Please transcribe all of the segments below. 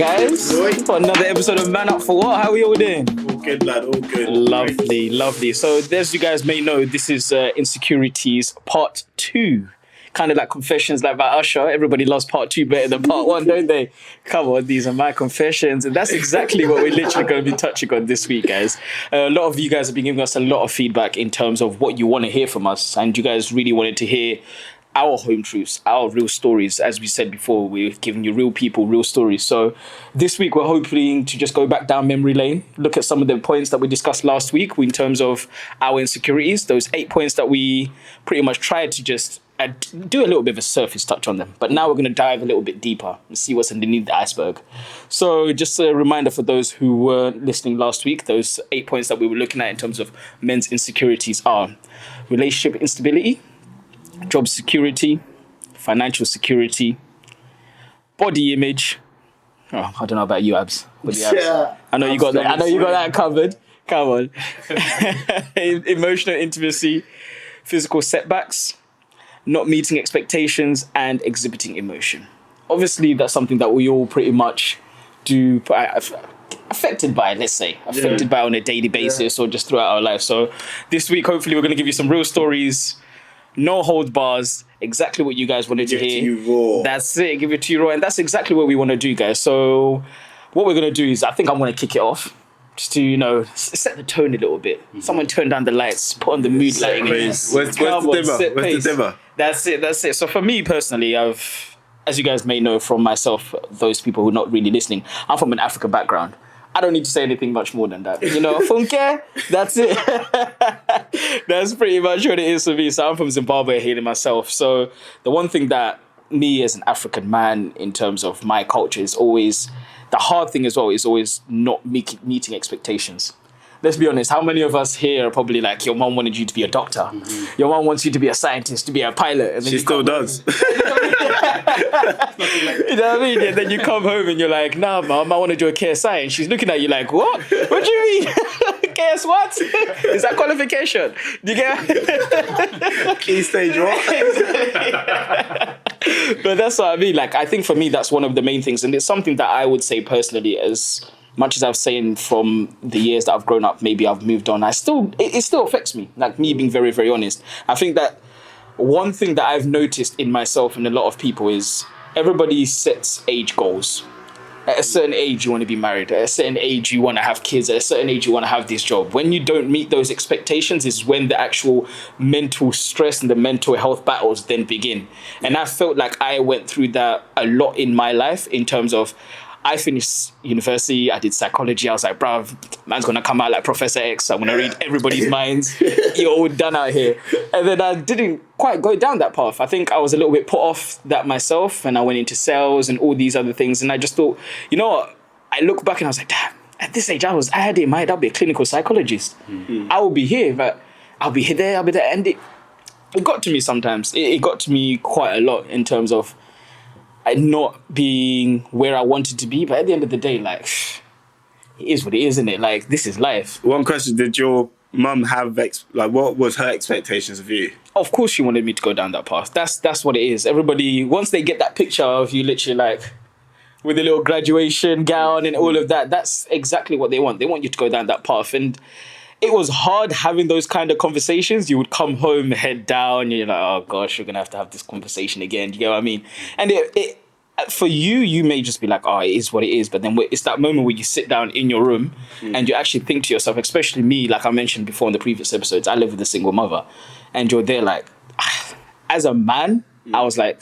guys, for another episode of Man Up for What? How are we all doing? All good, lad. All good. Lovely. So, as you guys may know, this is Insecurities Part 2. Kind of like confessions like by Usher. Everybody loves Part 2 better than Part 1, don't they? Come on, these are my confessions. And that's exactly what we're literally going to be touching on this week, guys. A lot of you guys have been giving us a lot of feedback in terms of what you want to hear from us. And you guys really wanted to hear our home truths, our real stories. As we said before, we're giving you real people, real stories. So this week we're hoping to just go back down memory lane, look at some of the points that we discussed last week in terms of our insecurities, those 8 points that we pretty much tried to just do a little bit of a surface touch on them. But now we're going to dive a little bit deeper and see what's underneath the iceberg. So just a reminder for those who were listening last week, those 8 points that we were looking at in terms of men's insecurities are relationship instability, job security, financial security, body image. Oh, I don't know about you, Abs. Yeah, I know you got that. I know you got that covered. Come on. Emotional intimacy, physical setbacks, not meeting expectations, and exhibiting emotion. Obviously, that's something that we all pretty much do. Affected by, let's say, by on a daily basis or just throughout our life. So this week, hopefully, we're going to give you some real stories. No hold bars, exactly what you guys wanted to hear. Give it to you raw. That's it, give it to you raw. And that's exactly what we want to do, guys. So what we're going to do is, I think I'm going to kick it off. Just to, set the tone a little bit. Mm-hmm. Someone turn down the lights, put on the mood lighting. Where's the dimmer? That's it. So for me personally, as you guys may know from myself, those people who are not really listening, I'm from an African background. I don't need to say anything much more than that. Funke, that's it. That's pretty much what it is for me. So I'm from Zimbabwe, hailing myself. So the one thing that me as an African man in terms of my culture is always, the hard thing as well is always not meeting expectations. Let's be honest, how many of us here are probably like, your mom wanted you to be a doctor. Mm-hmm. Your mom wants you to be a scientist, to be a pilot. And then she still does. You know what I mean? And then you come home and you're like, nah, mom, I want to do a KSI. And she's looking at you like, what? What do you mean? KS what? Is that qualification? Do you get Key stage what? But that's what I mean. Like, I think for me, that's one of the main things. And it's something that I would say personally, as much as I've saying from the years that I've grown up, maybe I've moved on, it still affects me. Like, me being very, very honest. I think that one thing that I've noticed in myself and a lot of people is everybody sets age goals. At a certain age, you want to be married. At a certain age, you want to have kids. At a certain age, you want to have this job. When you don't meet those expectations is when the actual mental stress and the mental health battles then begin. And I felt like I went through that a lot in my life in terms of, I finished university, I did psychology. I was like, bruv, man's going to come out like Professor X. I'm going to read everybody's minds. You're all done out here. And then I didn't quite go down that path. I think I was a little bit put off that myself, and I went into sales and all these other things. And I just thought, you know what? I look back and I was like, damn, at this age, I had it in mind, I'll be a clinical psychologist. Mm-hmm. I will be here, but I'll be there. And it got to me sometimes. It got to me quite a lot in terms of not being where I wanted to be, but at the end of the day, like, it is what it is, isn't it? Like, this is life. One question, did your mum have, what was her expectations of you? Of course she wanted me to go down that path. That's what it is. Everybody, once they get that picture of you literally like, with a little graduation gown and all of that, that's exactly what they want. They want you to go down that path. And it was hard having those kind of conversations. You would come home, head down, you're like, oh gosh, we're going to have this conversation again. Do you get what I mean? And it for you may just be like, oh, it is what it is. But then it's that moment where you sit down in your room and you actually think to yourself, especially me, like I mentioned before in the previous episodes, I live with a single mother. And you're there like, as a man, I was like,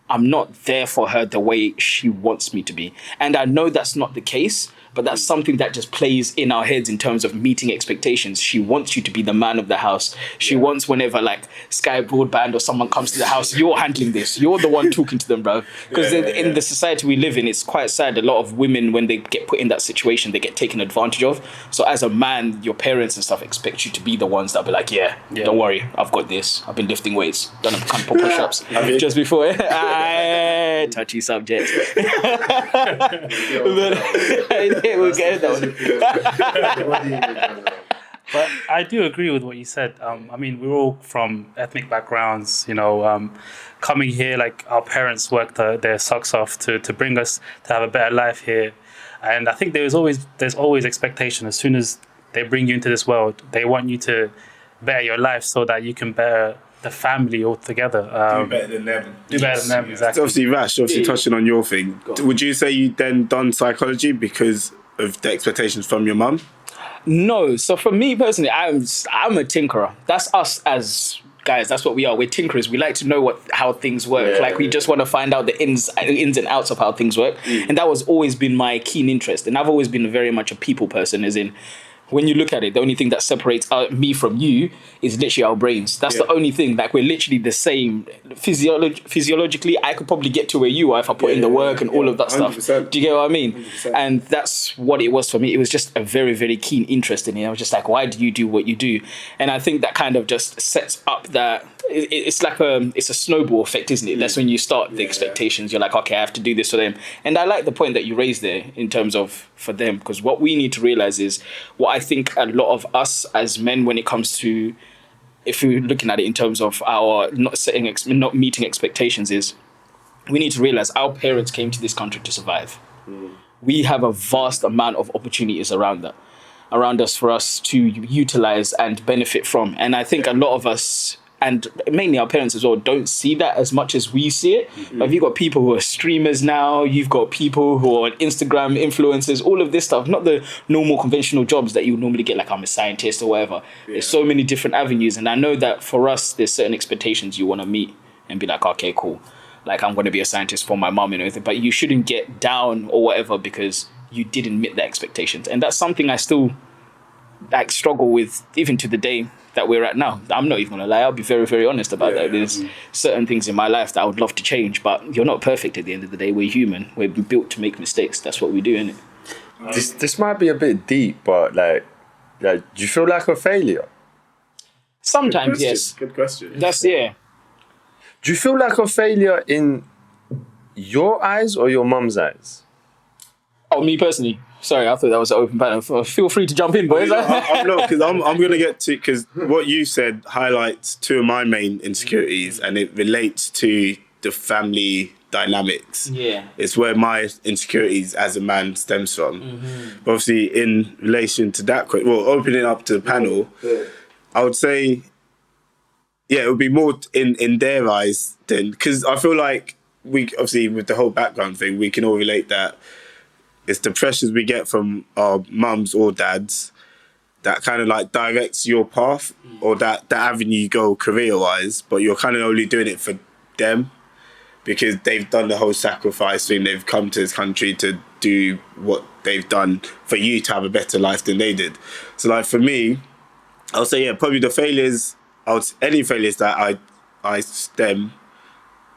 I'm not there for her the way she wants me to be. And I know that's not the case, but that's something that just plays in our heads in terms of meeting expectations. She wants you to be the man of the house. She wants whenever like Sky Broadband or someone comes to the house, you're handling this. You're the one talking to them, bro. Because in the society we live in, it's quite sad. A lot of women, when they get put in that situation, they get taken advantage of. So as a man, your parents and stuff expect you to be the ones that be like, yeah, don't worry, I've got this. I've been lifting weights, done a couple push-ups just before. Touchy subject. But we'll get that one. But I do agree with what you said. I mean, we're all from ethnic backgrounds, coming here, like our parents worked their socks off to bring us to have a better life here. And I think there's always expectation. As soon as they bring you into this world, they want you to better your life so that you can better the family altogether. Do better than them. Do better than them, exactly. So obviously, Rash, touching on your thing, would you say you then done psychology because of the expectations from your mum? No. So for me personally, I'm a tinkerer. That's us as guys. That's what we are. We're tinkerers. We like to know how things work. We just want to find out the ins and outs of how things work. And that was always been my keen interest. And I've always been very much a people person, as in, when you look at it, the only thing that separates me from you is literally our brains. That's the only thing. Like, we're literally the same. Physiologically, I could probably get to where you are if I put in the work and all of that 100%. stuff. Do you get what I mean? 100%. And that's what it was for me. It was just a very, very keen interest in it. I was just like, why do you do what you do? And I think that kind of just sets up that... It's like it's a snowball effect, isn't it? That's when you start the expectations. You're like, okay, I have to do this for them. And I like the point that you raised there in terms of for them, because what we need to realize is what I think a lot of us as men, when it comes to, if we're looking at it in terms of our not meeting expectations, is we need to realize our parents came to this country to survive. We have a vast amount of opportunities around us for us to utilize and benefit from. And I think a lot of us, and mainly our parents as well, don't see that as much as we see it. But you've got people who are streamers now, you've got people who are on Instagram influencers, all of this stuff, not the normal conventional jobs that you would normally get, like I'm a scientist or whatever. There's so many different avenues. And I know that for us, there's certain expectations you want to meet and be like, okay, cool. Like, I'm going to be a scientist for my mom and everything. But you shouldn't get down or whatever because you didn't meet the expectations. And that's something I still struggle with even to the day that we're at now. I'm not even gonna lie, I'll be very, very honest about that. There's certain things in my life that I would love to change, but you're not perfect at the end of the day. We're human. We're built to make mistakes. That's what we do, innit? This might be a bit deep, but like do you feel like a failure? Sometimes, yes. Good question. That's, yeah. Do you feel like a failure in your eyes or your mum's eyes? Oh, me personally. Sorry, I thought that was an open panel. Feel free to jump in, boys. I'm not, because I'm going to get to, because what you said highlights two of my main insecurities, and it relates to the family dynamics. Yeah. It's where my insecurities as a man stems from. But obviously, in relation to that, opening up to the panel, I would say, it would be more in their eyes than, because I feel like we, obviously, with the whole background thing, we can all relate that it's the pressures we get from our mums or dads that kind of like directs your path or that avenue you go career-wise, but you're kind of only doing it for them because they've done the whole sacrifice thing. They've come to this country to do what they've done for you to have a better life than they did. So like for me, I'll say, probably the failures, any failures that I stem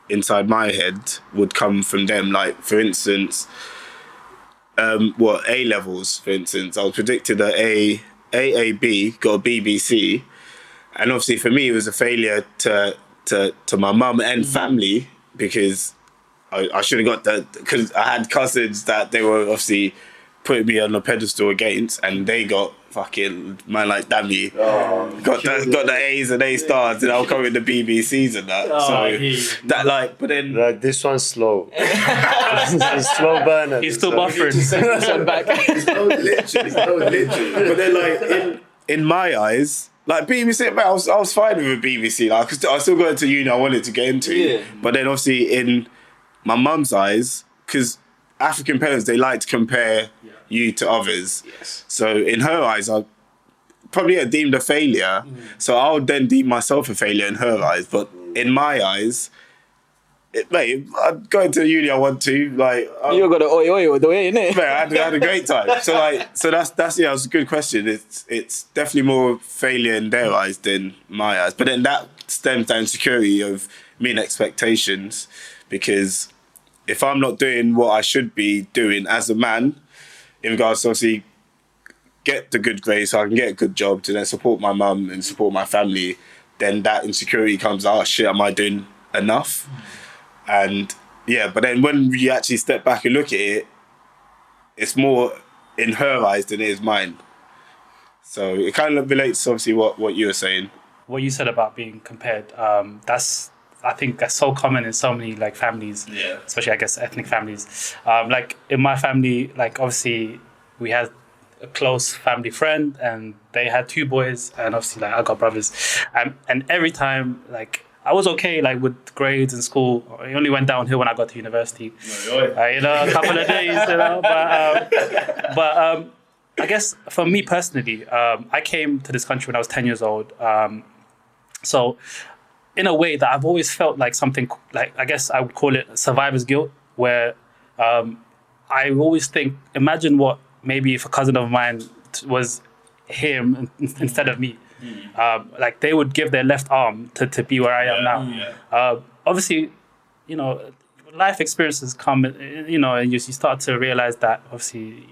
inside my head would come from them. Like, for instance... A levels, for instance, I was predicted at AAB, got a BBC, and obviously for me it was a failure to my mum and family because I should have got that, because I had cousins that they were obviously putting me on a pedestal against, and they got fucking man like Dammy got the A's and A stars, and I'll come with the BBCs and that. That like, but then like this one's slow. It's slow burner. He's still buffering. literally. But then like in my eyes, like BBC, I was fine with a BBC. Like I still got into uni I wanted to get into, but then obviously in my mum's eyes, because African parents, they like to compare you to others. Yes. So in her eyes, I probably deemed a failure. So I would then deem myself a failure in her eyes. But in my eyes, mate, I'd go into the uni I want to. Like, you got the oi the way, innit? Mate, I had a great time. So that's it's a good question. It's definitely more failure in their eyes than my eyes. But then that stems down insecurity of meeting expectations, because if I'm not doing what I should be doing as a man, in regards to obviously get the good grades so I can get a good job to then support my mum and support my family, then that insecurity comes, oh shit, am I doing enough? And but then when you actually step back and look at it, it's more in her eyes than it is mine. So it kind of relates to obviously what you were saying. What you said about being compared, I think that's so common in so many like families, especially I guess ethnic families. Like in my family, like obviously we had a close family friend, and they had 2 boys, and obviously like I got brothers, and every time like I was okay like with grades in school. It only went downhill when I got to university. A couple of days, but I guess for me personally, I came to this country when I was 10 years old. So in a way that I've always felt like something, like I guess I would call it survivor's guilt, where I always think, imagine what maybe if a cousin of mine was him instead of me. Like they would give their left arm to be where I am now. Obviously, life experiences come, and you start to realize that obviously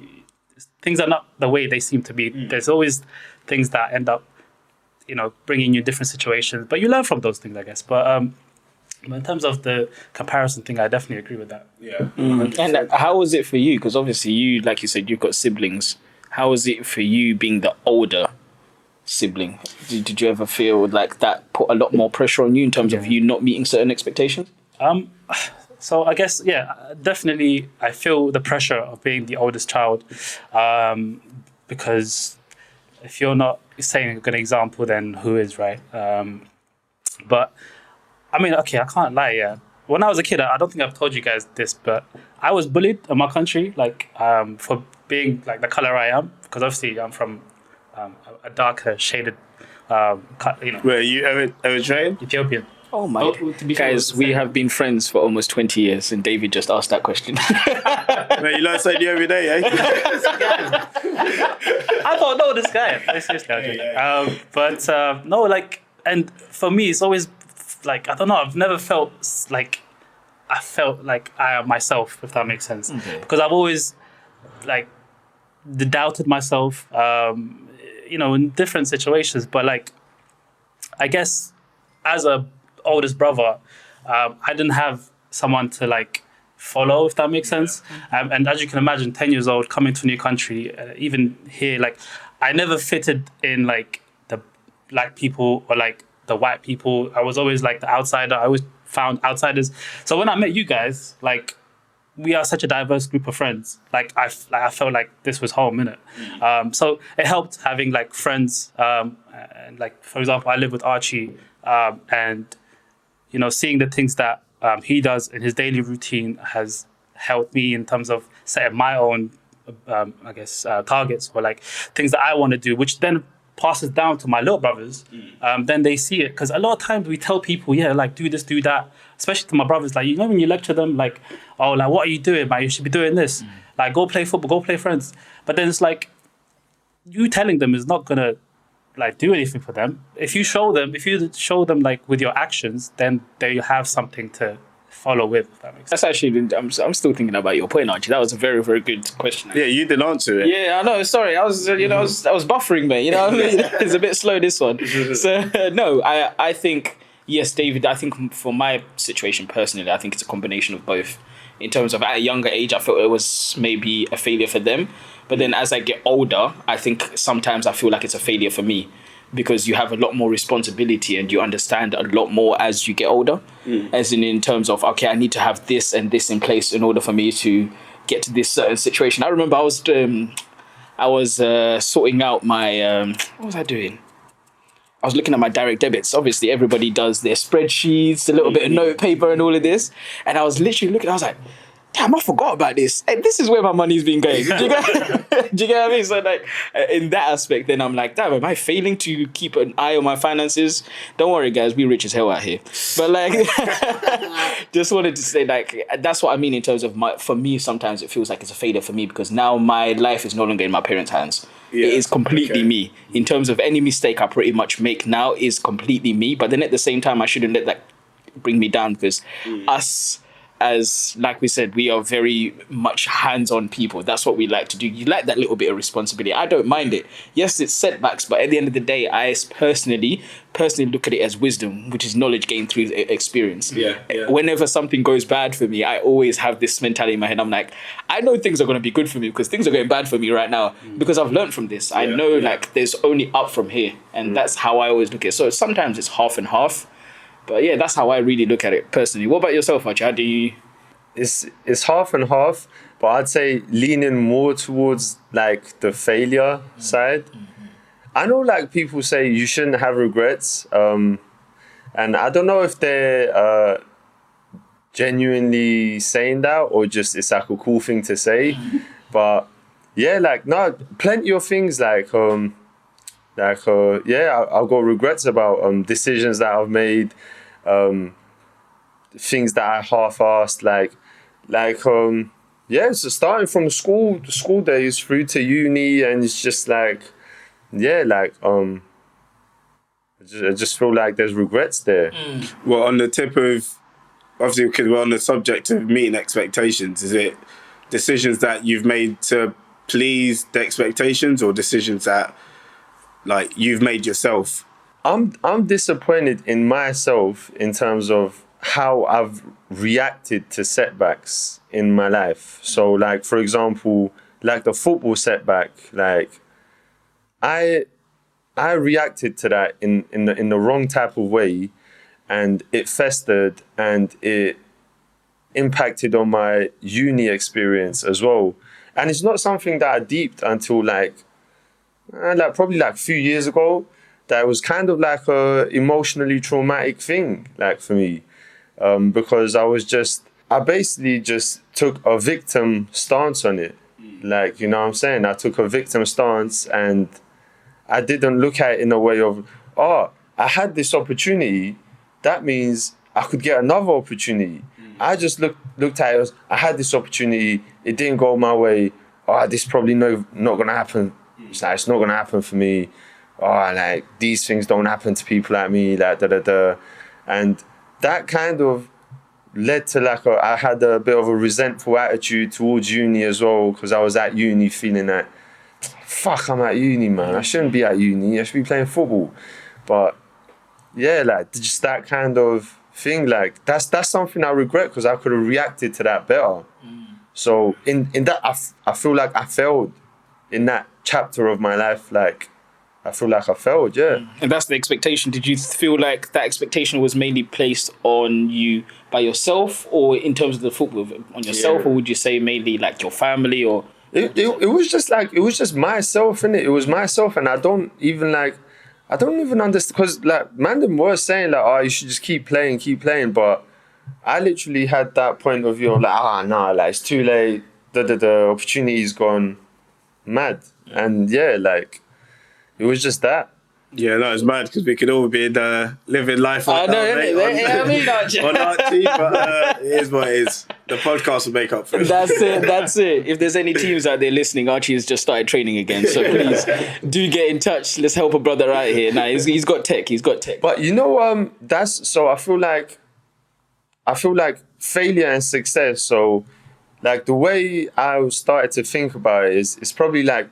things are not the way they seem to be. There's always things that end up, bringing you different situations, but you learn from those things, I guess. But in terms of the comparison thing, I definitely agree with that. Yeah. And how was it for you? Because obviously you, like you said, you've got siblings. How was it for you being the older sibling? Did you ever feel like that put a lot more pressure on you in terms of you not meeting certain expectations? So I guess, definitely I feel the pressure of being the oldest child, because if you're not setting a good example, then who is, right? But I mean, okay, I can't lie, When I was a kid, I don't think I've told you guys this, but I was bullied in my country, like for being like the color I am, because obviously I'm from a darker shaded, Were you ever trained? Ethiopian. Oh my guys, we have been friends for almost 20 years, and David just asked that question. Mate, you learn something new every day, eh? I don't know this guy. But no, like, and for me, it's always like, I don't know, I've never felt like I am myself, if that makes sense. Okay. Because I've always like doubted myself, in different situations. But like, I guess as a oldest brother, I didn't have someone to like follow, if that makes sense. And as you can imagine, 10 years old, coming to a new country, even here, like I never fitted in like the black people or like the white people. I was always like the outsider. I always found outsiders. So when I met you guys, like we are such a diverse group of friends. Like I felt like this was home, innit? So it helped having like friends. And like, for example, I live with Archie, and seeing the things that he does in his daily routine has helped me in terms of setting my own, targets or like things that I want to do, which then passes down to my little brothers. Then they see it, because a lot of times we tell people, like do this, do that, especially to my brothers. Like, when you lecture them, like, oh, like what are you doing, man? You should be doing this. Like, go play football, go play friends. But then it's like, you telling them is not gonna like do anything for them. If you show them like with your actions, then they have something to follow with. If that makes sense. That's actually, I'm still thinking about your point, Archie. That was a very, very good question. Yeah, you didn't answer it. Yeah, I know. Sorry, I was buffering, mate. You know what I mean? It's a bit slow, this one. So no, I think yes, David. I think for my situation personally, I think it's a combination of both. In terms of at a younger age, I felt it was maybe a failure for them. But then as I get older, I think sometimes I feel like it's a failure for me, because you have a lot more responsibility and you understand a lot more as you get older. As in terms of, okay, I need to have this and this in place in order for me to get to this certain situation. I remember I was sorting out my, what was I doing? I was looking at my direct debits. Obviously, everybody does their spreadsheets, a little bit of note paper and all of this. And I was literally looking, I was like, damn, I forgot about this. And this is where my money's been going. Do you get what I mean? So like, in that aspect, then I'm like, damn, am I failing to keep an eye on my finances? Don't worry, guys, we rich as hell out here. But like, just wanted to say, like, that's what I mean in terms of for me, sometimes it feels like it's a failure for me, because now my life is no longer in my parents' hands. Yeah, it is completely me. In terms of any mistake I pretty much make now is completely me. But then at the same time, I shouldn't let that bring me down, because us as like we said, we are very much hands-on people. That's what we like to do. You like that little bit of responsibility. I don't mind it. Yes, it's setbacks, but at the end of the day, I personally look at it as wisdom, which is knowledge gained through experience. Whenever something goes bad for me, I always have this mentality in my head. I'm like, I know things are going to be good for me because things are going bad for me right now because I've learned from this. I know like there's only up from here, and that's how I always look at it. So sometimes it's half and half. But yeah, that's how I really look at it personally. What about yourself, Archie? How do you... It's half and half, but I'd say leaning more towards like the failure side. I know like people say you shouldn't have regrets, and I don't know if they're genuinely saying that or just it's like a cool thing to say. But yeah, like no, plenty of things like I've got regrets about decisions that I've made, things that I half-assed, so starting from the school days through to uni, and it's just like, I just feel like there's regrets there. Well, on the tip of, obviously, because we're on the subject of meeting expectations, is it decisions that you've made to please the expectations or decisions that like you've made yourself? I'm disappointed in myself in terms of how I've reacted to setbacks in my life. So like, for example, like the football setback, like I reacted to that in the wrong type of way, and it festered and it impacted on my uni experience as well. And it's not something that I deeped until probably a few years ago, that was kind of like a emotionally traumatic thing, like for me, because I basically just took a victim stance on it. Like, you know what I'm saying? I took a victim stance and I didn't look at it in a way of, I had this opportunity, that means I could get another opportunity. I just looked at it as, I had this opportunity, it didn't go my way, this probably not gonna happen. It's not gonna happen for me. Like these things don't happen to people like me, like and that kind of led to I had a bit of a resentful attitude towards uni as well, because I was at uni feeling that, fuck, I'm at uni, man. I shouldn't be at uni. I should be playing football. But yeah, like just that kind of thing, like that's something I regret, because I could have reacted to that better. So in that, I feel like I failed in that chapter of my life. Like I feel like I failed, yeah. And that's the expectation. Did you feel like that expectation was mainly placed on you by yourself, or in terms of the football, on yourself, or would you say mainly like your family, or? It was just myself, innit? It was myself, and I don't even understand, because like Mandem was saying like, you should just keep playing, but I literally had that point of view of like, like it's too late, the opportunity's gone, mad. And yeah, like it was just that. Yeah, no, it's mad because we could all be living life on Archie, but it is what it is. The podcast will make up for it. That's it. If there's any teams out there listening, Archie has just started training again, so please do get in touch. Let's help a brother out here. Nah, he's got tech. But you know, I feel like failure and success. So, like the way I started to think about it is, it's probably like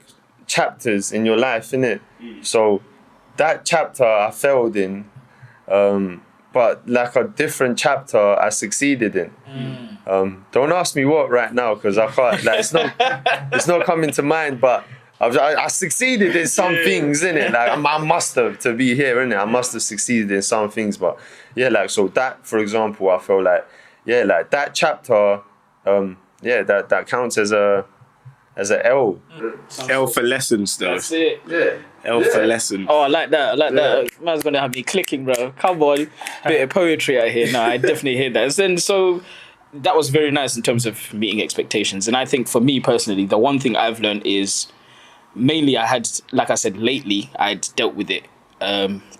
chapters in your life, innit? So that chapter I failed in, but like a different chapter I succeeded in. Don't ask me what right now, because I can't. Like it's not coming to mind. But I succeeded in some things, innit? Like I must have, to be here, innit? I must have succeeded in some things. But yeah, like so that, for example, I feel like like that chapter, that counts as a L. L for lessons, though. That's it. Yeah. L for lessons. Oh, I like that. Man's gonna have me clicking, bro. Come on, bit of poetry out here. No, I definitely hear that. And so that was very nice in terms of meeting expectations. And I think for me personally, the one thing I've learned is mainly I had, like I said, lately I'd dealt with it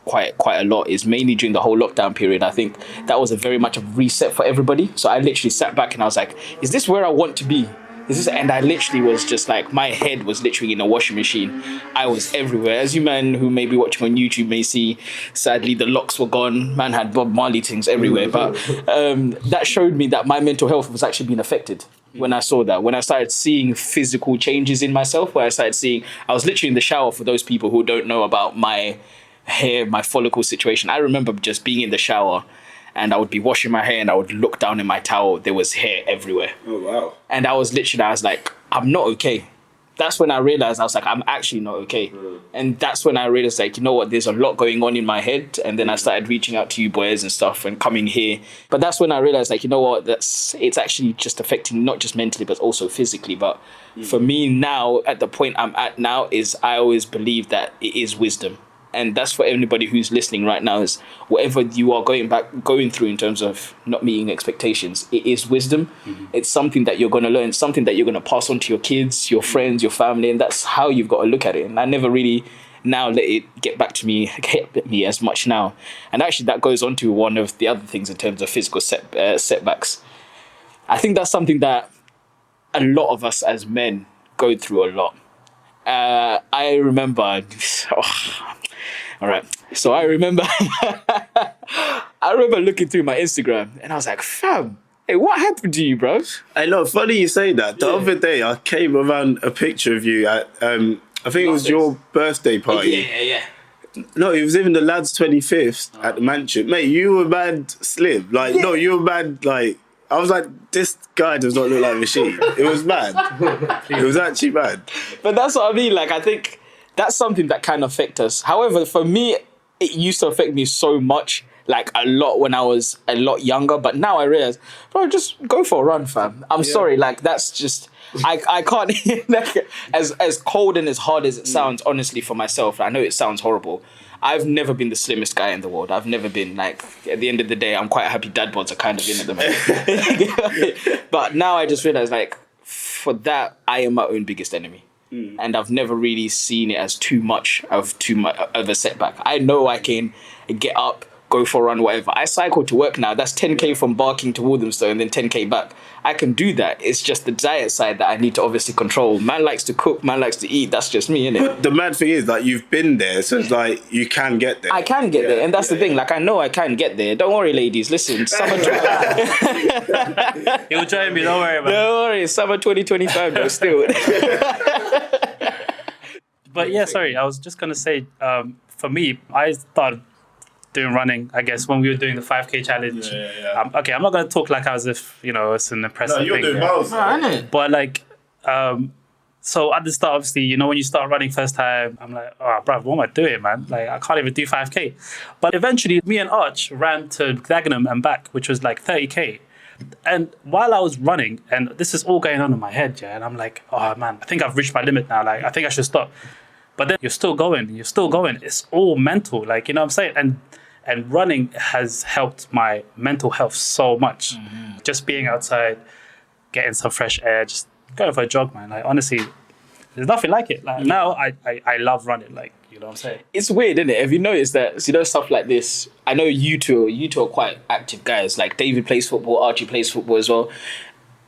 quite a lot. Is mainly during the whole lockdown period. I think that was a very much a reset for everybody. So I literally sat back and I was like, is this where I want to be? And I literally was just like, my head was literally in a washing machine. I was everywhere. As you men who may be watching on YouTube may see, sadly, the locks were gone. Man had Bob Marley things everywhere. But that showed me that my mental health was actually being affected when I saw that. When I started seeing physical changes in myself, where I was literally in the shower, for those people who don't know about my hair, my follicle situation. I remember just being in the shower, and I would be washing my hair and I would look down in my towel. There was hair everywhere. Oh, wow. And I was like, I'm not okay. That's when I realized, I'm actually not okay. And that's when I realized, like, you know what, there's a lot going on in my head. And then I started reaching out to you boys and stuff and coming here. But that's when I realized, like, you know what, it's actually just affecting not just mentally, but also physically. But for me now, at the point I'm at now, is I always believe that it is wisdom. And that's for anybody who's listening right now, is whatever you are going through in terms of not meeting expectations, it is wisdom. It's something that you're going to learn, something that you're going to pass on to your kids, your friends, your family. And that's how you've got to look at it. And I never really now let it get me as much now. And actually that goes on to one of the other things in terms of physical setbacks. I think that's something that a lot of us as men go through a lot. I remember... All right. So I remember looking through my Instagram and I was like, fam, hey, what happened to you, bro? I know, funny you say that. The other day I came around a picture of you at, I think it was your birthday party. Yeah. No, it was even the lads' 25th at the mansion. Mate, you were mad slim. Like, no, you were mad, like, I was like, this guy does not look like a machine. It was mad. It was actually mad. But that's what I mean. Like, I think that's something that can affect us. However, for me, it used to affect me so much, like a lot when I was a lot younger. But now I realize, bro, just go for a run, fam. I'm sorry, like that's just, I can't, like, as cold and as hard as it sounds, honestly, for myself, I know it sounds horrible. I've never been the slimmest guy in the world. I've never been, like, at the end of the day, I'm quite happy dad bods are kind of in at the moment. But now I just realize, like, for that, I am my own biggest enemy. And I've never really seen it as too much of a setback. I know I can get up, go for a run, whatever. I cycle to work now. That's 10k from Barking to Walthamstow and then 10k back. I can do that. It's just the diet side that I need to obviously control. Man likes to cook, man likes to eat. That's just me, innit? The mad thing is, like, you've been there, so it's like, you can get there. I can get there, and that's the thing. Like, I know I can get there. Don't worry, ladies. Listen, summer... You'll join me, don't worry about it. Don't worry, summer 2025, though, still. But yeah, sorry, I was just going to say, for me, I started doing running, I guess, when we were doing the 5K challenge. Okay, I'm not going to talk like as if, you know, it's an impressive thing. No, you're doing miles. But like, so at the start, obviously, you know, when you start running first time, I'm like, oh, bruv, what am I doing, man? Like, I can't even do 5K. But eventually, me and Arch ran to Dagenham and back, which was like 30K. And while I was running, and this is all going on in my head, yeah, and I'm like, oh man, I think I've reached my limit now. Like, I think I should stop. But then you're still going. It's all mental, like, you know what I'm saying? And running has helped my mental health so much. Just being outside, getting some fresh air, just going for a jog, man. Like, honestly, there's nothing like it. Like, now I love running, like, you know what I'm saying? It's weird, isn't it? Have you noticed that, you know, stuff like this, I know you two are quite active guys. Like, David plays football, Archie plays football as well.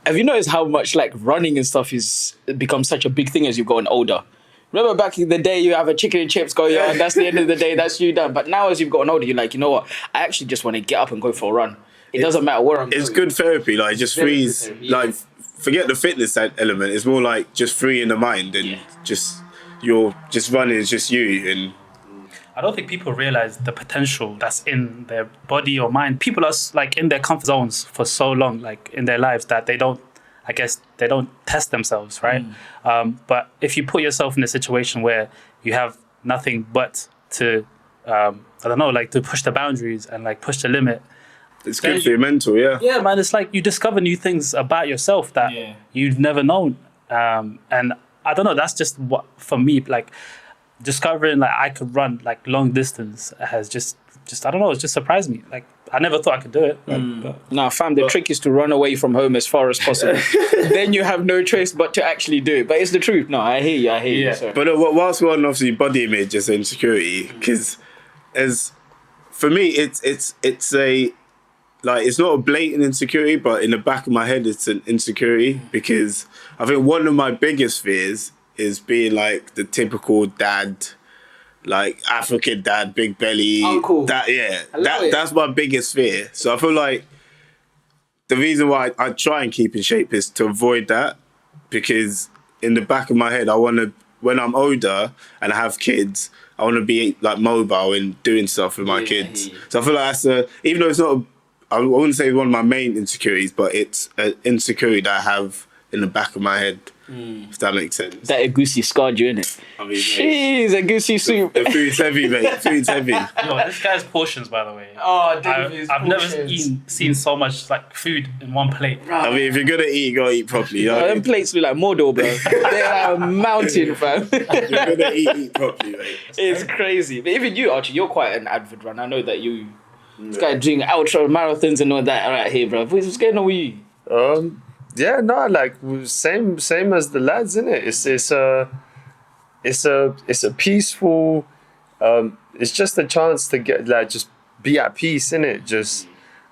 Have you noticed how much, like, running and stuff is become such a big thing as you've gotten older? Remember back in the day, you have a chicken and chips going on, that's the end of the day, that's you done. But now as you've gotten older, you're like, you know what? I actually just want to get up and go for a run. It doesn't matter where I'm going. It's good therapy, like, just frees, like, forget the fitness element. It's more like just freeing the mind and just, you're just running, it's just you. And I don't think people realize the potential that's in their body or mind. People are, like, in their comfort zones for so long, like, in their lives, that they don't test themselves, right? But if you put yourself in a situation where you have nothing but to, I don't know, like, to push the boundaries and, like, push the limit. It's good for your mental, yeah. Yeah, man, it's like you discover new things about yourself that you've never known. And I don't know, that's just what, for me, like, discovering, like, I could run, like, long distance has just I don't know, it's just surprised me. Like, I never thought I could do it. Nah, fam, the trick is to run away from home as far as possible. Then you have no choice but to actually do it. But it's the truth. No, I hear you. Sorry. But whilst we're on, obviously, body image as insecurity, because for me, it's like it's not a blatant insecurity, but in the back of my head it's an insecurity because I think one of my biggest fears is being like the typical dad, like African dad, big belly. Uncle. That's my biggest fear. So I feel like the reason why I try and keep in shape is to avoid that, because in the back of my head I want to, when I'm older and I have kids, I want to be like mobile and doing stuff with my kids. So I feel like that's even though it's not I wouldn't say one of my main insecurities, but it's an insecurity that I have in the back of my head, if that makes sense. That Egusi scarred you, innit? I mean, Jeez, Egusi soup. the food's heavy, mate. Food's heavy. Yo, this guy's portions, by the way. Oh, David, I've never seen so much like food in one plate. I mean, if you're gonna eat, you gotta eat properly. You know? Them plates look like Mordor, bro. They're like a mountain, fam. If you're gonna eat properly, mate. It's crazy. But even you, Archie, you're quite an avid runner. I know that you guys doing ultra marathons and all that right here, bro. What's going on with you? Yeah, no, like same as the lads, innit? It's a peaceful. It's just a chance to get like just be at peace, innit? Just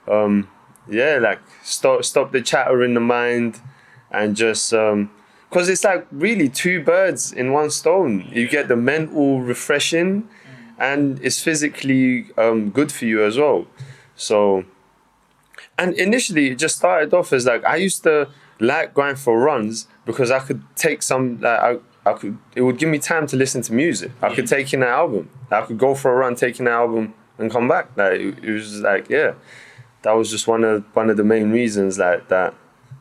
like stop the chatter in the mind, and just because it's like really two birds in one stone. You get the mental refreshing, and it's physically good for you as well. So. And initially, it just started off as like I used to like going for runs because I could take some. Like I could. It would give me time to listen to music. I could take in an album. I could go for a run, take in an album, and come back. Like it was just like that was just one of the main reasons like that.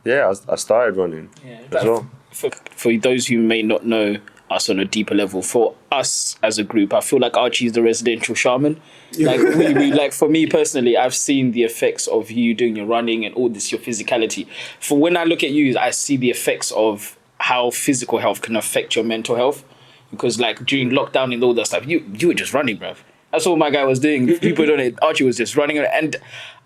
Yeah, I started running as well. For those who may not know us on a deeper level, for us as a group, I feel like Archie's the residential shaman. Like we like for me personally, I've seen the effects of you doing your running and all this, your physicality. For when I look at you, I see the effects of how physical health can affect your mental health. Because like during lockdown and all that stuff, you were just running, bruv. That's all my guy was doing. People don't know, Archie was just running, and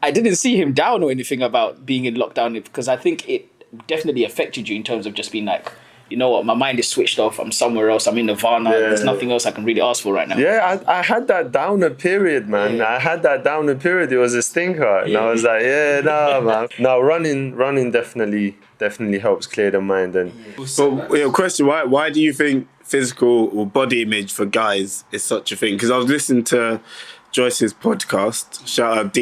I didn't see him down or anything about being in lockdown, because I think it definitely affected you in terms of just being like, you know what, my mind is switched off. I'm somewhere else. I'm in Nirvana. There's nothing else I can really ask for right now. Yeah, I had that downer period, man. I had that downer period. It was a stinker. And I was like, man. No, running definitely helps clear the mind. And But question, why do you think physical or body image for guys is such a thing? Because I was listening to Joyce's podcast. Shout out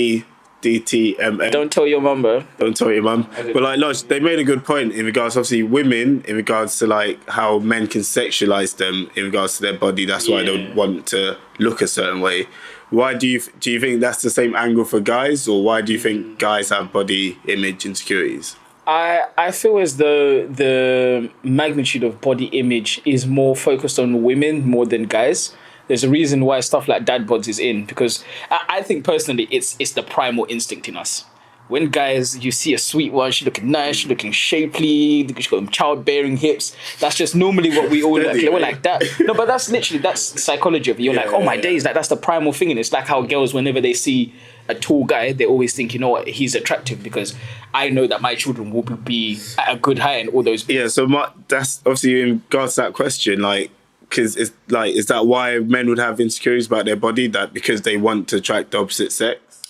DTMM. Don't tell your mum, bro. Don't tell your mum. But like, Lodge, they made a good point in regards, obviously, women, in regards to like how men can sexualize them in regards to their body. That's why they don't want to look a certain way. Why do you think that's the same angle for guys, or why do you think guys have body image insecurities? I feel as though the magnitude of body image is more focused on women more than guys. There's a reason why stuff like dad bods is in, because I think personally it's the primal instinct in us. When guys, you see a sweet one, she's looking nice, she's looking shapely, she's got childbearing hips. That's just normally what we all like. We're like that. No, but that's psychology of it. You're like, oh my days, like that's the primal thing. And it's like how girls, whenever they see a tall guy, they always think, you know what, he's attractive because I know that my children will be at a good height and all those. Yeah, so that's obviously in regards to that question, like, because it's like, is that why men would have insecurities about their body? That because they want to attract the opposite sex?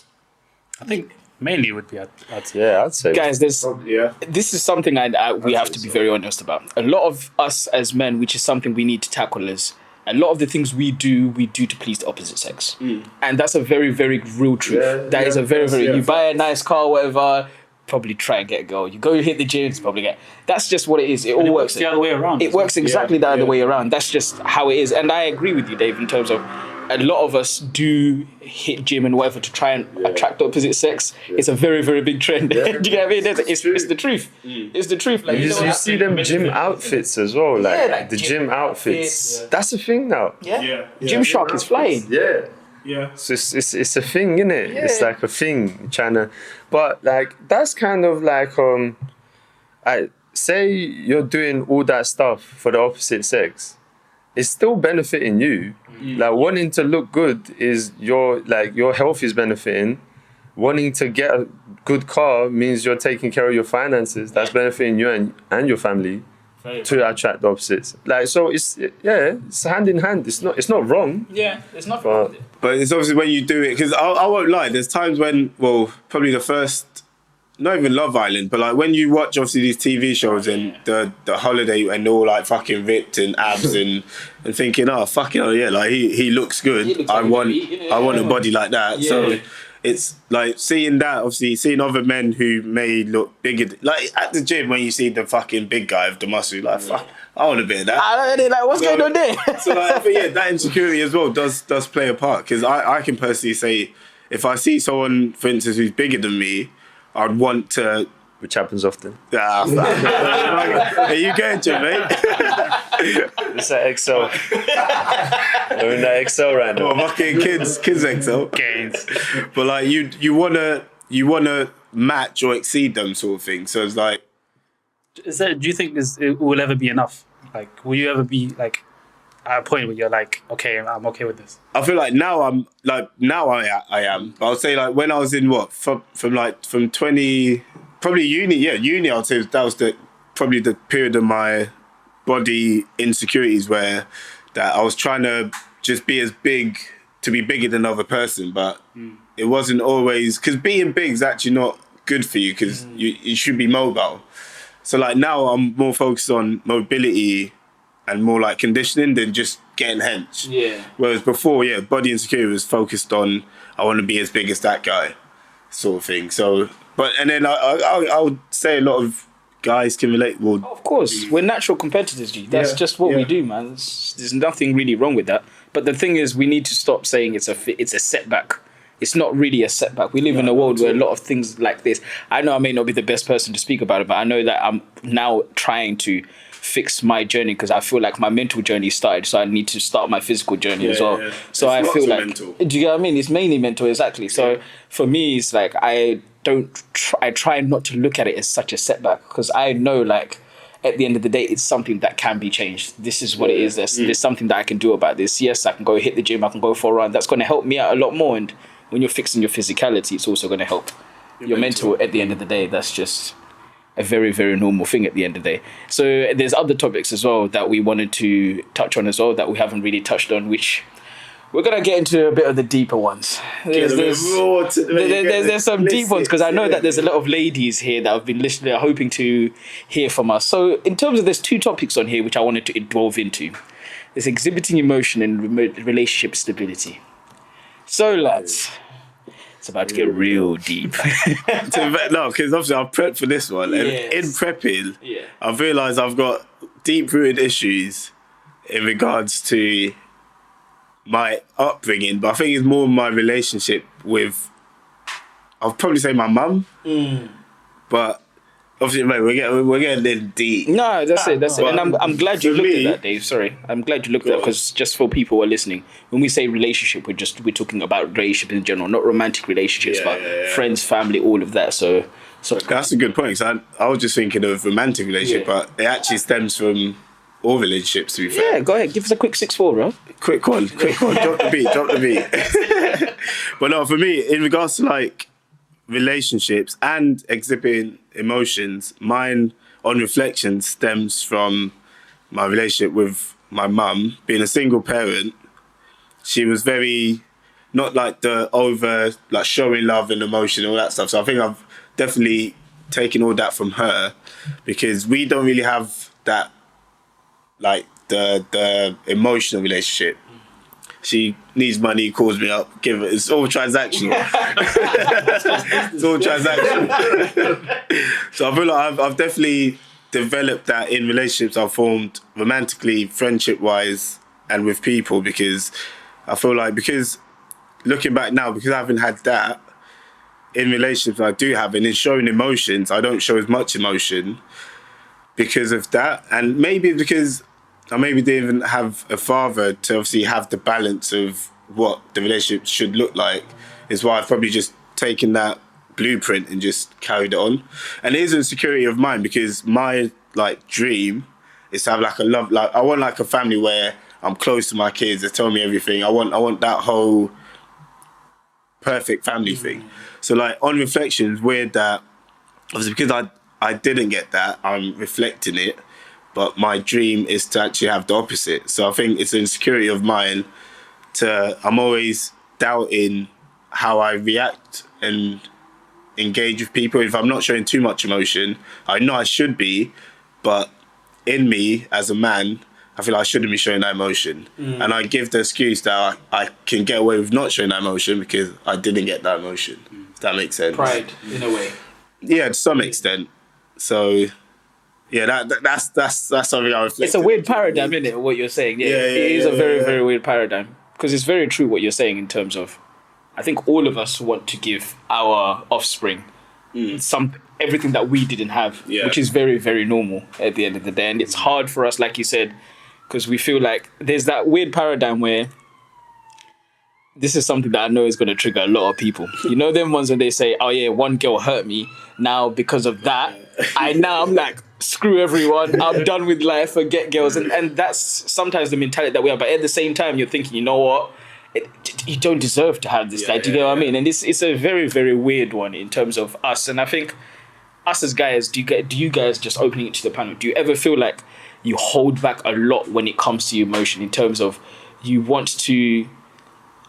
I think mainly it would be. I'd say. Guys, this is something we have to be very honest about. A lot of us as men, which is something we need to tackle, is a lot of the things we do to please the opposite sex. And that's a very, very real truth. That is a very, very... You buy a nice car, whatever... probably try and get a girl. You go hit the gym, probably get. That's just what it is. It all works the other way around. It works exactly the other way around. That's just how it is. And I agree with you, Dave, in terms of a lot of us do hit gym and whatever to try and attract the opposite sex. It's a very, very big trend. Do you get what I mean? It's the truth. It's the truth. Like, you see them gym outfits as well, like the gym outfits. That's a thing now. Gym Shark is flying. Yeah. So it's a thing, isn't it? Yeah. It's like a thing, but like that's kind of like I say you're doing all that stuff for the opposite sex, it's still benefiting you. Like wanting to look good is your health is benefiting. Wanting to get a good car means you're taking care of your finances. That's benefiting you and your family. to attract opposites. Like, so it's hand in hand. It's not wrong. Yeah, there's nothing wrong with it. But it's obviously when you do it, because I won't lie, there's times when, well, probably the first, not even Love Island, but like when you watch obviously these TV shows and the holiday and they're all like fucking ripped and abs and thinking, oh fucking hell, yeah, like he looks good. He looks I like want a body like that. Yeah. So it's like seeing that, obviously seeing other men who may look bigger, like at the gym when you see the fucking big guy with the muscle, like fuck, I want a bit of that. I don't know, like, what's going on there? So like, I think, yeah, that insecurity as well does play a part, because I can personally say, if I see someone, for instance, who's bigger than me, I'd want to. Which happens often. Are you going to, mate? It's that Excel. We're in that Excel right now. Well, fucking kids Excel. Gains. But like you wanna match or exceed them, sort of thing. So it's like, Do you think it will ever be enough? Like, will you ever be like at a point where you're like, okay, I'm okay with this? I feel like now I am. But I'll say like when I was in from 20, probably uni. I'd say that was probably the period of my body insecurities where that I was trying to just be as big, to be bigger than another person, but it wasn't always, because being big is actually not good for you, because you should be mobile. So like now I'm more focused on mobility and more like conditioning than just getting hench. Yeah. Whereas before, body insecurity was focused on, I want to be as big as that guy, sort of thing. So, and then I would say a lot of guys can relate. Well, Of course, we're natural competitors, G. That's just what we do, man. There's nothing really wrong with that. But the thing is, we need to stop saying it's a setback. It's not really a setback. We live in a world where a lot of things like this. I know I may not be the best person to speak about it, but I know that I'm now trying to fix my journey, because I feel like my mental journey started, so I need to start my physical journey as well. Yeah. So I feel like, mental. do you get what I mean? It's mainly mental, exactly. So for me, it's like I try not to look at it as such a setback, because I know, like, at the end of the day, it's something that can be changed. This is what it is. There's something that I can do about this. Yes, I can go hit the gym. I can go for a run. That's going to help me out a lot more. And when you're fixing your physicality, it's also going to help your mental at the end of the day. That's just a very, very normal thing at the end of the day. So there's other topics as well that we wanted to touch on as well that we haven't really touched on, which we're going to get into a bit of the deeper ones. There's some deep ones, because I know that there's a lot of ladies here that have been listening, hoping to hear from us. So in terms of, there's two topics on here which I wanted to delve into. There's exhibiting emotion and relationship stability. So lads, it's about to get real deep. No, because obviously I've prepped for this one, and in prepping, I've realised I've got deep-rooted issues in regards to my upbringing, but I think it's more my relationship with, I'll probably say my mum, but obviously, mate, we're getting in deep. No, that's it. And I'm glad you for looked me- at that, Dave. Sorry, I'm glad you looked at that, because just for people who are listening, when we say relationship, we're talking about relationships in general, not romantic relationships, but friends, family, all of that. So That's a good point. So I was just thinking of romantic relationship, but it actually stems from all relationships, to be fair. yeah, go ahead, give us a quick 6-4, bro. Quick one. Drop the beat. But no, for me, in regards to like relationships and exhibiting emotions, mine on reflection stems from my relationship with my mum. Being a single parent, she was very, not like the over, like showing love and emotion, all that stuff. So I think I've definitely taken all that from her, because we don't really have that, like the emotional relationship. She needs money, calls me up, give it. It's all transactional. It's all transactional. So I feel like I've definitely developed that in relationships I've formed romantically, friendship-wise, and with people, because I feel like, because looking back now, because I haven't had that in relationships I do have, and in showing emotions, I don't show as much emotion because of that. And maybe because I maybe didn't even have a father to obviously have the balance of what the relationship should look like, is why I've probably just taken that blueprint and just carried it on. And it is an insecurity of mine, because my like dream is to have like a love, like I want like a family where I'm close to my kids, they tell me everything. I want that whole perfect family thing. So like on reflection, it's weird that obviously because I didn't get that, I'm reflecting it. but my dream is to actually have the opposite. So I think it's an insecurity of mine I'm always doubting how I react and engage with people. If I'm not showing too much emotion, I know I should be, but in me as a man, I feel like I shouldn't be showing that emotion. And I give the excuse that I can get away with not showing that emotion because I didn't get that emotion. If that makes sense. Pride, in a way. Yeah, to some extent. So yeah, that's something I reflect. It's a weird paradigm, isn't it, what you're saying? It is a very, very weird paradigm. Because it's very true what you're saying in terms of, I think all of us want to give our offspring everything that we didn't have, which is very, very normal at the end of the day. And it's hard for us, like you said, because we feel like there's that weird paradigm where this is something that I know is going to trigger a lot of people. You know them ones when they say, oh yeah, one girl hurt me. Now, because of that, I'm like, screw everyone. I'm done with life. Forget girls. And that's sometimes the mentality that we have. But at the same time, you're thinking, you know what? You don't deserve to have this. Do you get what I mean? And it's a very, very weird one in terms of us. And I think us as guys, do you guys, just opening it to the panel, do you ever feel like you hold back a lot when it comes to emotion in terms of you want to